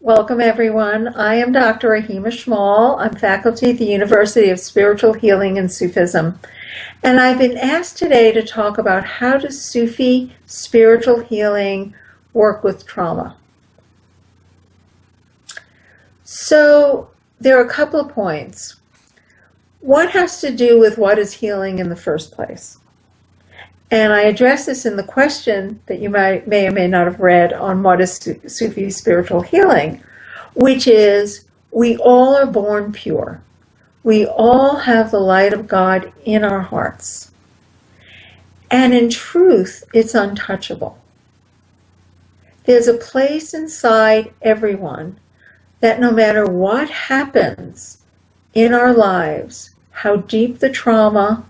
Welcome, everyone. I am Dr. Rahima Schmall. I'm faculty at the University of Spiritual Healing and Sufism. And I've been asked today to talk about how does Sufi spiritual healing work with trauma. So there are a couple of points. What has to do with what is healing in the first place? And I address this in the question that you may or may not have read on what is Sufi spiritual healing, which is we all are born pure. We all have the light of God in our hearts. And in truth, it's untouchable. There's a place inside everyone that no matter what happens in our lives, how deep the trauma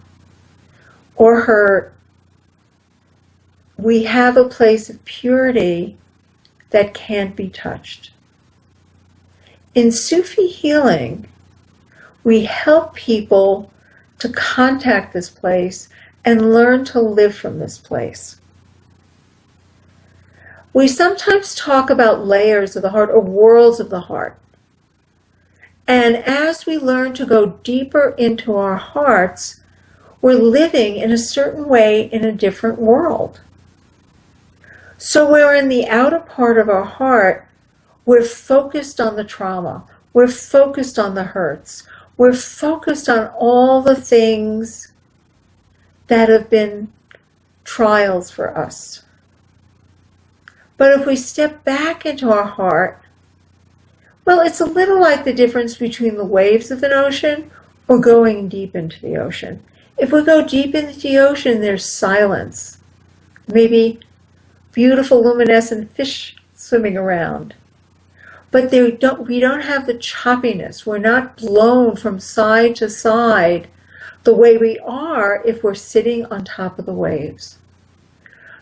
or hurt, we have a place of purity that can't be touched. In Sufi healing, we help people to contact this place and learn to live from this place. We sometimes talk about layers of the heart or worlds of the heart. And as we learn to go deeper into our hearts, we're living in a certain way in a different world. So we're in the outer part of our heart, we're focused on the trauma, we're focused on the hurts, we're focused on all the things that have been trials for us. But if we step back into our heart, well, it's a little like the difference between the waves of an ocean or going deep into the ocean. If we go deep into the ocean, there's silence. Maybe beautiful luminescent fish swimming around. But we don't have the choppiness. We're not blown from side to side the way we are if we're sitting on top of the waves.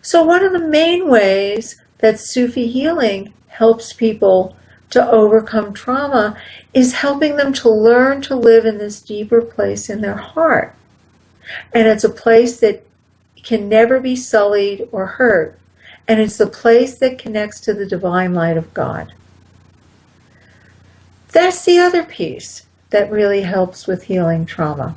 So one of the main ways that Sufi healing helps people to overcome trauma is helping them to learn to live in this deeper place in their heart. And it's a place that can never be sullied or hurt. And it's the place that connects to the divine light of God. That's the other piece that really helps with healing trauma.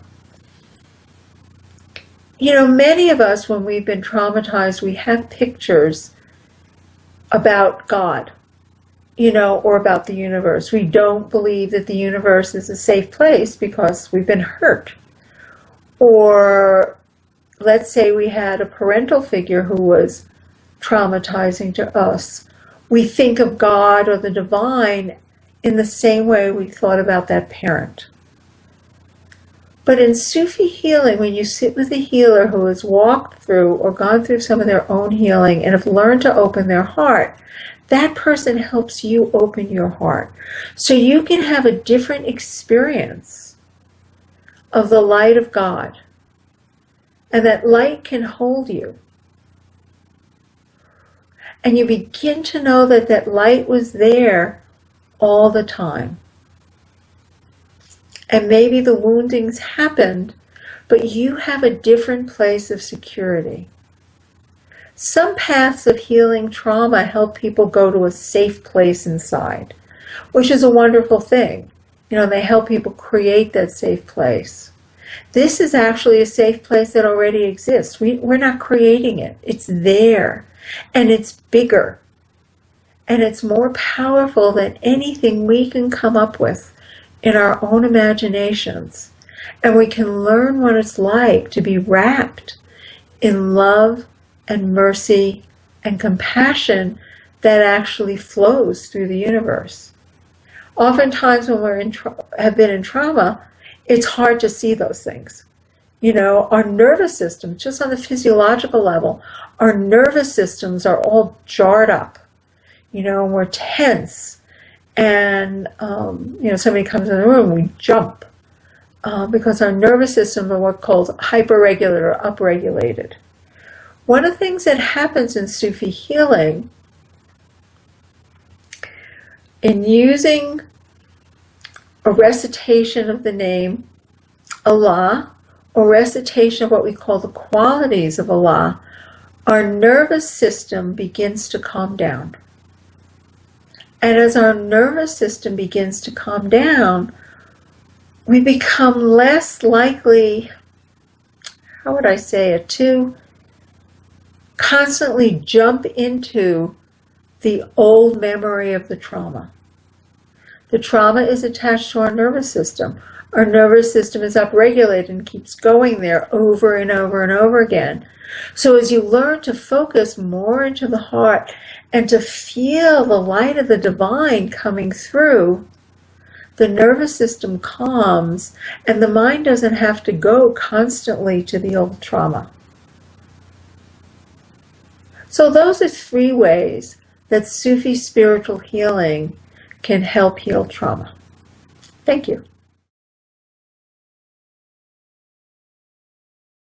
You know, many of us, when we've been traumatized, we have pictures about God, or about the universe. We don't believe that the universe is a safe place because we've been hurt. Or let's say we had a parental figure who was traumatizing to us. We think of God or the divine in the same way we thought about that parent. But in Sufi healing, when you sit with a healer who has walked through or gone through some of their own healing and have learned to open their heart, that person helps you open your heart. So you can have a different experience of the light of God. And that light can hold you. And you begin to know that that light was there all the time. And maybe the woundings happened, but you have a different place of security. Some paths of healing trauma help people go to a safe place inside, which is a wonderful thing. They help people create that safe place. This is actually a safe place that already exists. We're not creating it. It's there. And it's bigger. And it's more powerful than anything we can come up with in our own imaginations. And we can learn what it's like to be wrapped in love and mercy and compassion that actually flows through the universe. Oftentimes when have been in trauma, it's hard to see those things. Our nervous system, just on the physiological level, our nervous systems are all jarred up, and we're tense. And, somebody comes in the room, we jump because our nervous system are what's called hyperregulated or upregulated. One of the things that happens in Sufi healing, in using a recitation of the name Allah, or recitation of what we call the qualities of Allah, our nervous system begins to calm down. And as our nervous system begins to calm down, we become less likely, how would I say it, to constantly jump into the old memory of the trauma. The trauma is attached to our nervous system. Our nervous system is upregulated and keeps going there over and over and over again. So as you learn to focus more into the heart and to feel the light of the divine coming through, the nervous system calms and the mind doesn't have to go constantly to the old trauma. So those are 3 ways that Sufi spiritual healing can help heal trauma. Thank you.